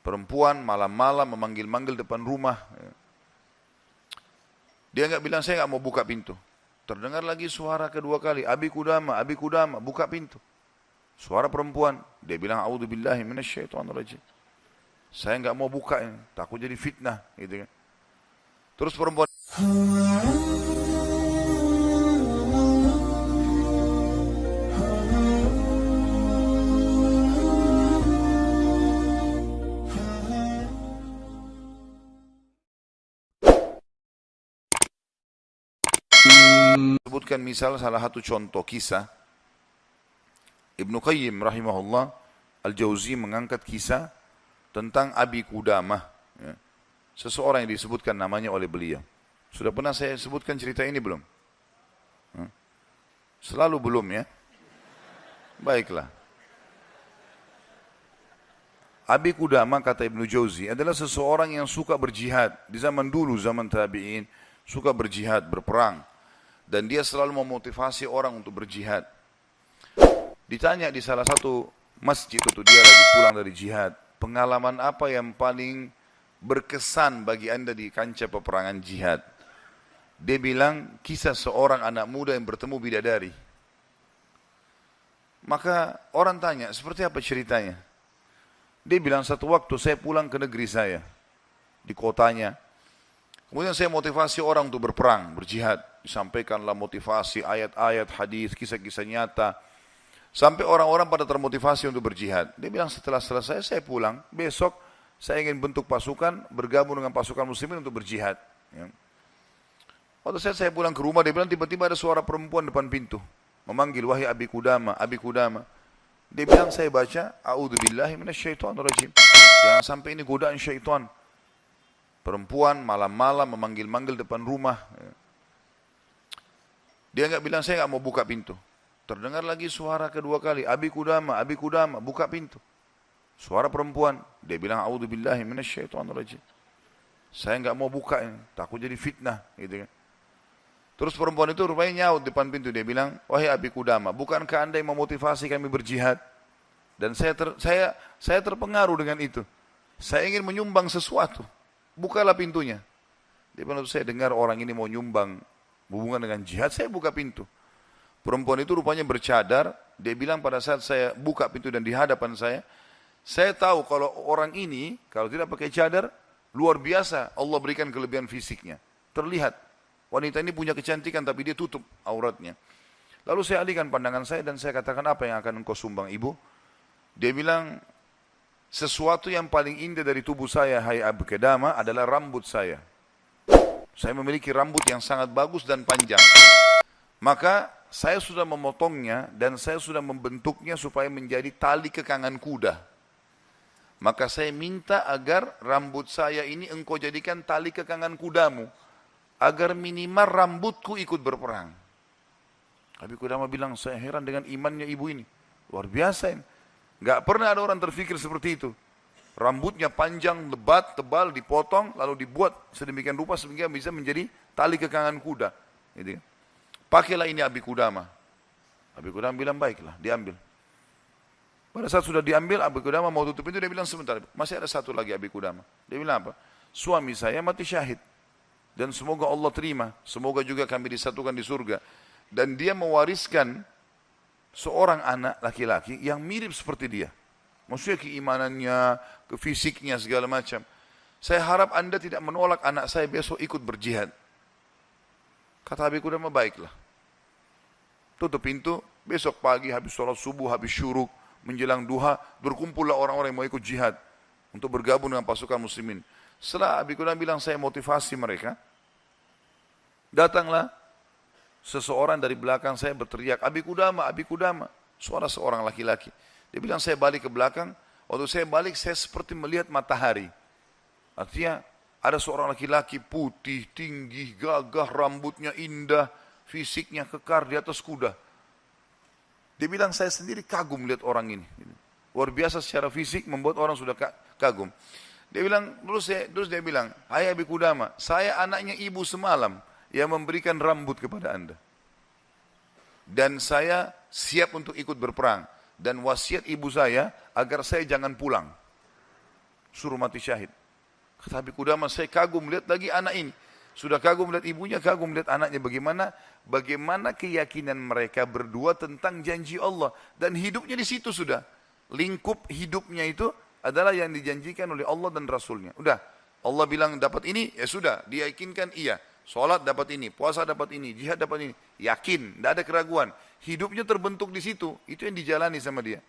Perempuan malam-malam memanggil-manggil depan rumah. Dia nggak bilang, saya nggak mau buka pintu. Terdengar lagi suara kedua kali, Abi Kudama, buka pintu. Suara perempuan. Dia bilang, A'udzubillahi minasyaitonirrajim. Saya nggak mau buka ini, takut jadi fitnah, gitu kan. Terus perempuan sebutkan misal salah satu contoh kisah. Ibnu Qayyim rahimahullah Al-Jauzi mengangkat kisah tentang Abi Kudamah, ya. Seseorang yang disebutkan namanya oleh beliau. Sudah pernah saya sebutkan cerita ini belum? Selalu belum, ya. Baiklah. Abi Kudamah, kata Ibnu Jauzi, adalah seseorang yang suka berjihad. Di zaman dulu, zaman tabi'in, suka berjihad, berperang. Dan dia selalu memotivasi orang untuk berjihad. Ditanya di salah satu masjid itu, dia lagi pulang dari jihad, pengalaman apa yang paling berkesan bagi anda di kancah peperangan jihad? Dia bilang, kisah seorang anak muda yang bertemu bidadari. Maka orang tanya, seperti apa ceritanya? Dia bilang, satu waktu saya pulang ke negeri saya, di kotanya. Kemudian saya motivasi orang untuk berperang, berjihad. Disampaikanlah motivasi, ayat-ayat, hadis, kisah-kisah nyata. Sampai orang-orang pada termotivasi untuk berjihad. Dia bilang, setelah selesai saya pulang, besok saya ingin bentuk pasukan, bergabung dengan pasukan muslimin untuk berjihad. Ya. Waktu saya pulang ke rumah, dia bilang tiba-tiba ada suara perempuan depan pintu. Memanggil, wahai Abi Kudama, Abi Kudama. Dia bilang, saya baca, A'udzubillahi minasyaitonirrajim. Jangan sampai ini godaan syaitan. Perempuan malam-malam memanggil-manggil depan rumah. Dia nggak bilang, saya nggak mau buka pintu. Terdengar lagi suara kedua kali, Abi Kudama, buka pintu. Suara perempuan. Dia bilang, A'udzubillahi minasyaitonirrajim. Saya nggak mau buka ini, takut jadi fitnah, gitu kan. Terus perempuan itu rupanya nyaut depan pintu. Dia bilang, wahai Abi Kudama, bukankah anda yang memotivasi kami berjihad? Dan saya terpengaruh dengan itu. Saya ingin menyumbang sesuatu. Bukalah pintunya. Dia bilang, saya dengar orang ini mau nyumbang hubungan dengan jihad, saya buka pintu. Perempuan itu rupanya bercadar. Dia bilang, pada saat saya buka pintu dan di hadapan saya tahu kalau orang ini, kalau tidak pakai cadar, luar biasa Allah berikan kelebihan fisiknya. Terlihat. Wanita ini punya kecantikan tapi dia tutup auratnya. Lalu saya alihkan pandangan saya dan saya katakan, apa yang akan engkau sumbang ibu? Dia bilang, sesuatu yang paling indah dari tubuh saya, hai Abi Kudama, adalah rambut saya. Saya memiliki rambut yang sangat bagus dan panjang. Maka saya sudah memotongnya dan saya sudah membentuknya supaya menjadi tali kekangan kuda. Maka saya minta agar rambut saya ini engkau jadikan tali kekangan kudamu, agar minimal rambutku ikut berperang. Abi Kudama bilang, saya heran dengan imannya ibu ini. Luar biasa ini. Gak pernah ada orang terfikir seperti itu. Rambutnya panjang, lebat, tebal, dipotong, lalu dibuat sedemikian rupa sehingga bisa menjadi tali kekangan kuda. Gitu. Pakailah ini Abi Kudama. Abi Kudama bilang, baiklah, diambil. Pada saat sudah diambil, Abi Kudama mau tutup pintu, dia bilang, sebentar, masih ada satu lagi Abi Kudama. Dia bilang apa? Suami saya mati syahid. Dan semoga Allah terima, semoga juga kami disatukan di surga. Dan dia mewariskan seorang anak laki-laki yang mirip seperti dia. Maksudnya keimanannya, fisiknya, segala macam. Saya harap anda tidak menolak anak saya besok ikut berjihad. Kata Abi Kudama, baiklah. Tutup pintu, besok pagi habis sholat subuh, habis syuruk, menjelang duha, berkumpullah orang-orang yang mau ikut jihad untuk bergabung dengan pasukan muslimin. Setelah Abi Kudama bilang, saya motivasi mereka, datanglah seseorang dari belakang saya berteriak, Abi Kudama, suara seorang laki-laki. Dia bilang, saya balik ke belakang, waktu saya balik saya seperti melihat matahari. Artinya ada seorang laki-laki putih, tinggi, gagah, rambutnya indah, fisiknya kekar di atas kuda. Dia bilang, saya sendiri kagum melihat orang ini. Luar biasa secara fisik, membuat orang sudah kagum. Dia bilang, terus dia bilang, hai Abi Kudama, saya anaknya ibu semalam yang memberikan rambut kepada anda. Dan saya siap untuk ikut berperang. Dan wasiat ibu saya agar saya jangan pulang. suruh mati syahid. Kata Abi Qudamah, saya kagum lihat lagi anak ini. Sudah kagum lihat ibunya, kagum lihat anaknya. Bagaimana keyakinan mereka berdua tentang janji Allah. Dan hidupnya di situ sudah. Lingkup hidupnya itu adalah yang dijanjikan oleh Allah dan Rasulnya. Udah, Allah bilang dapat ini, ya sudah. Dia yakinkan iya. Sholat dapat ini, puasa dapat ini, jihad dapat ini. Yakin, tidak ada keraguan. Hidupnya terbentuk di situ. Itu yang dijalani sama dia.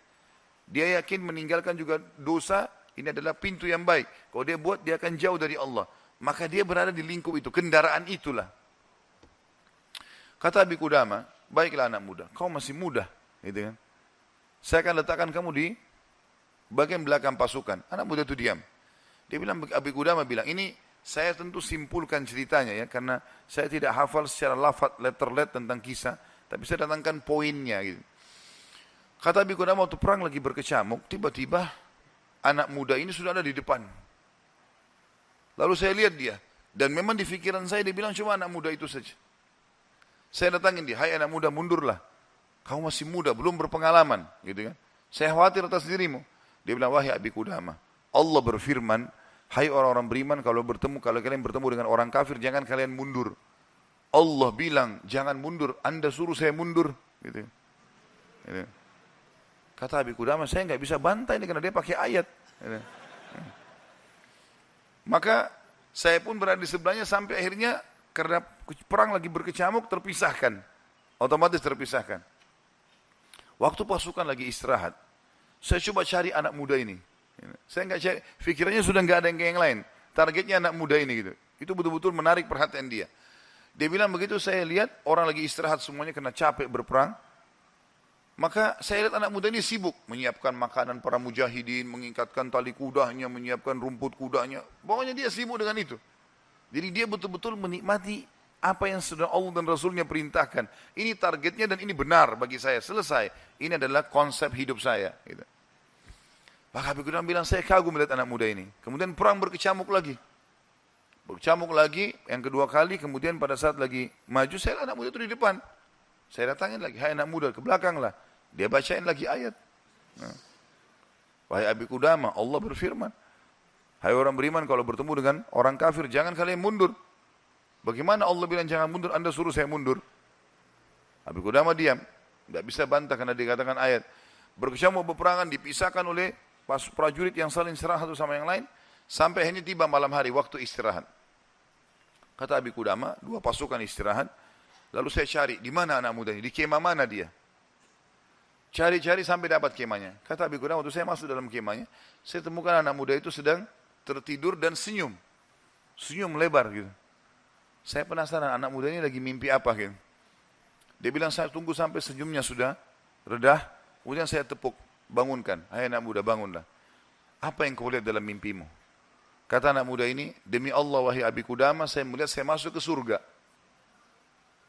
Dia yakin meninggalkan juga dosa. Ini adalah pintu yang baik. Kalau dia buat, dia akan jauh dari Allah. Maka dia berada di lingkup itu. Kendaraan itulah. Kata Abi Qudamah, baiklah anak muda. Kau masih muda. Gitu kan? Saya akan letakkan kamu di bagian belakang pasukan. Anak muda itu diam. Dia bilang, Abi Qudamah bilang, ini saya tentu simpulkan ceritanya ya. Karena saya tidak hafal secara lafaz, letter tentang kisah. Tapi saya datangkan poinnya gitu. Kata Abi Qudamah waktu perang lagi berkecamuk. Tiba-tiba anak muda ini sudah ada di depan. Lalu saya lihat dia. Dan memang di pikiran saya dia bilang cuma anak muda itu saja. Saya datangin dia. Hai anak muda, mundurlah. Kamu masih muda, belum berpengalaman. Gitu kan. Saya khawatir atas dirimu. Dia bilang, wahai Abi Qudamah. Allah berfirman, hai orang-orang beriman, kalau kalian bertemu dengan orang kafir, jangan kalian mundur. Allah bilang, jangan mundur. Anda suruh saya mundur. Gitu. Gitu. Kata Abi Qudamah, saya nggak bisa bantai ini karena dia pakai ayat. Maka saya pun berada di sebelahnya sampai akhirnya karena perang lagi berkecamuk terpisahkan. Otomatis terpisahkan. Waktu pasukan lagi istirahat, saya coba cari anak muda ini. Saya nggak cari, pikirannya sudah nggak ada yang lain. Targetnya anak muda ini gitu. Itu betul-betul menarik perhatian dia. Dia bilang begitu saya lihat orang lagi istirahat semuanya kena capek berperang. Maka saya lihat anak muda ini sibuk menyiapkan makanan para mujahidin, mengikatkan tali kudanya, menyiapkan rumput kudanya. Pokoknya dia sibuk dengan itu. Jadi dia betul-betul menikmati apa yang sudah Allah dan Rasulnya perintahkan. Ini targetnya dan ini benar bagi saya. Selesai. Ini adalah konsep hidup saya. Gitu. Maka Abi Qudamah bilang, saya kagum melihat anak muda ini. Kemudian perang berkecamuk lagi. Berkecamuk lagi, yang kedua kali. Kemudian pada saat lagi maju, saya lihat anak muda itu di depan. Saya datangin lagi, hai anak muda, ke belakang lah. Dia bacain lagi ayat. Nah. Wahai Abi Qudamah, Allah berfirman, hai orang beriman kalau bertemu dengan orang kafir, jangan kalian mundur. Bagaimana Allah bilang jangan mundur, Anda suruh saya mundur. Abi Qudamah diam. Tidak bisa bantah karena dikatakan ayat. Berkecamuk peperangan dipisahkan oleh prajurit yang saling serang satu sama yang lain. Sampai akhirnya tiba malam hari, waktu istirahat. Kata Abi Qudamah, dua pasukan istirahat. Lalu saya cari, di mana anak muda ini? Di kemah mana dia? Cari-cari sampai dapat kemahnya. Kata Abi Qudamah, waktu saya masuk dalam kemahnya, saya temukan anak muda itu sedang tertidur dan senyum. Senyum lebar gitu. Saya penasaran anak muda ini lagi mimpi apa gitu. Dia bilang, saya tunggu sampai senyumnya sudah redah. Kemudian saya tepuk, bangunkan. Hai anak muda, bangunlah. Apa yang kau lihat dalam mimpimu? Kata anak muda ini, demi Allah wahai Abi Qudamah, saya melihat saya masuk ke surga.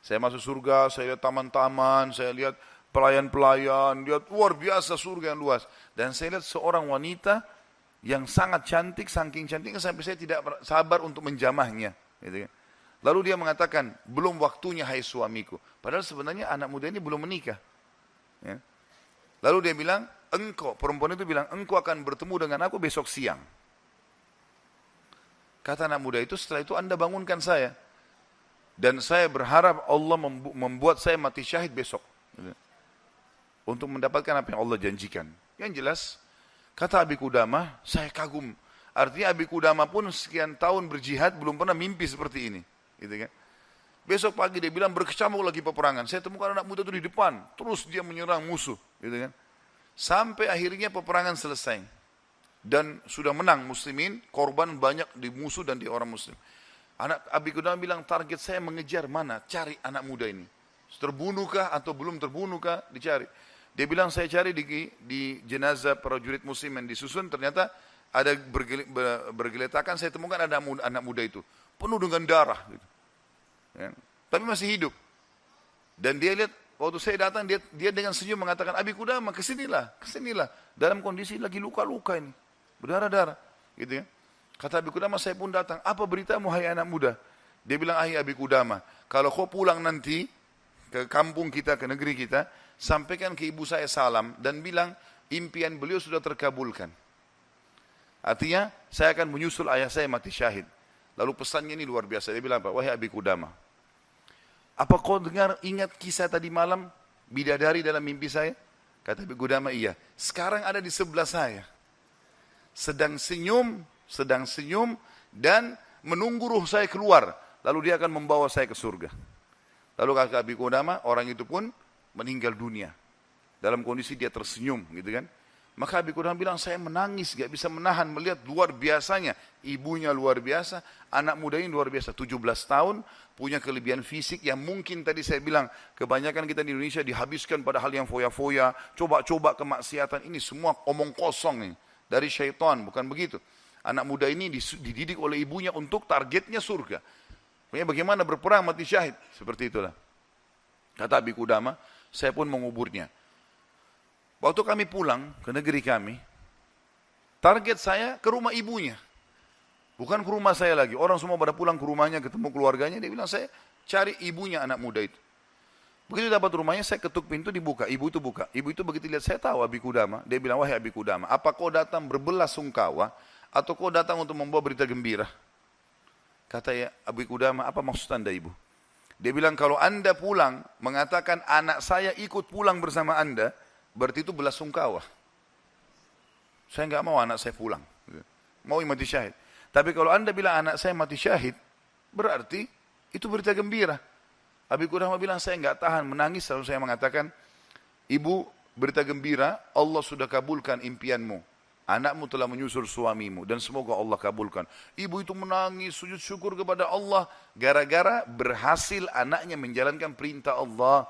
Saya masuk surga, saya lihat taman-taman, saya lihat pelayan-pelayan, lihat luar biasa surga yang luas. Dan saya lihat seorang wanita yang sangat cantik, saking cantiknya sampai saya tidak sabar untuk menjamahnya. Gitu. Lalu dia mengatakan, belum waktunya hai suamiku. Padahal sebenarnya anak muda ini belum menikah. Ya. Lalu dia bilang, engkau, perempuan itu bilang, engkau akan bertemu dengan aku besok siang. Kata anak muda itu, setelah itu Anda bangunkan saya. Dan saya berharap Allah membuat saya mati syahid besok. Untuk mendapatkan apa yang Allah janjikan. Yang jelas, kata Abi Qudamah, saya kagum. Artinya Abi Qudamah pun sekian tahun berjihad, belum pernah mimpi seperti ini. Gitu kan? Besok pagi dia bilang berkecamuk lagi peperangan. Saya temukan anak muda itu di depan. Terus dia menyerang musuh. Gitu kan? Sampai akhirnya peperangan selesai. Dan sudah menang muslimin, korban banyak di musuh dan di orang muslim. Anak Abi Qudamah bilang target saya mengejar mana, cari anak muda ini. Terbunuhkah atau belum terbunuhkah, dicari. Dia bilang saya cari di jenazah prajurit muslim yang disusun, ternyata ada bergeletakan, saya temukan ada anak muda itu. Penuh dengan darah. Gitu. Ya. Tapi masih hidup. Dan dia lihat, waktu saya datang, dia dengan senyum mengatakan, Abi Qudamah kesinilah. Dalam kondisi lagi luka-luka ini. Berdarah-darah. Gitu ya. Kata Abi Qudamah, saya pun datang. Apa beritamu hai anak muda? Dia bilang, hai Abi Qudamah, kalau kau pulang nanti ke kampung kita, ke negeri kita, sampaikan ke ibu saya salam dan bilang impian beliau sudah terkabulkan. Artinya saya akan menyusul ayah saya mati syahid. Lalu pesannya ini luar biasa. Dia bilang apa? Wahai Abi Qudamah, apa kau ingat kisah tadi malam bidadari dalam mimpi saya? Kata Abi Qudamah, iya. Sekarang ada di sebelah saya. Sedang senyum dan menunggu ruh saya keluar. Lalu dia akan membawa saya ke surga. Lalu kata Abi Qudamah, orang itu pun meninggal dunia. Dalam kondisi dia tersenyum gitu kan. Maka Abi Qudamah bilang, saya menangis, gak bisa menahan melihat luar biasanya. Ibunya luar biasa, anak muda ini luar biasa. 17 tahun, punya kelebihan fisik yang mungkin tadi saya bilang, kebanyakan kita di Indonesia dihabiskan pada hal yang foya-foya, coba-coba kemaksiatan. Ini semua omong kosong nih, dari syaitan, bukan begitu. Anak muda ini dididik oleh ibunya untuk targetnya surga. Bagaimana berperang mati syahid, seperti itulah. Kata Abi Qudamah, saya pun menguburnya. Waktu kami pulang ke negeri kami, target saya ke rumah ibunya. Bukan ke rumah saya lagi. Orang semua pada pulang ke rumahnya, ketemu keluarganya. Dia bilang, saya cari ibunya anak muda itu. Begitu dapat rumahnya, saya ketuk pintu, dibuka. Ibu itu buka. Ibu itu begitu lihat, saya tahu Abi Qudamah. Dia bilang, wahai Abi Qudamah, apa kau datang berbelas sungkawa, atau kau datang untuk membawa berita gembira? Kata ya Abi Qudamah, apa maksud anda ibu? Dia bilang, kalau anda pulang, mengatakan anak saya ikut pulang bersama anda, berarti itu belas sungkawa. Saya enggak mau anak saya pulang. Mau mati syahid. Tapi kalau anda bilang anak saya mati syahid, berarti itu berita gembira. Abi Qudamah bilang, saya enggak tahan menangis. Lalu saya mengatakan, ibu, berita gembira, Allah sudah kabulkan impianmu. Anakmu telah menyusul suamimu dan semoga Allah kabulkan. Ibu itu menangis, sujud syukur kepada Allah gara-gara berhasil anaknya menjalankan perintah Allah.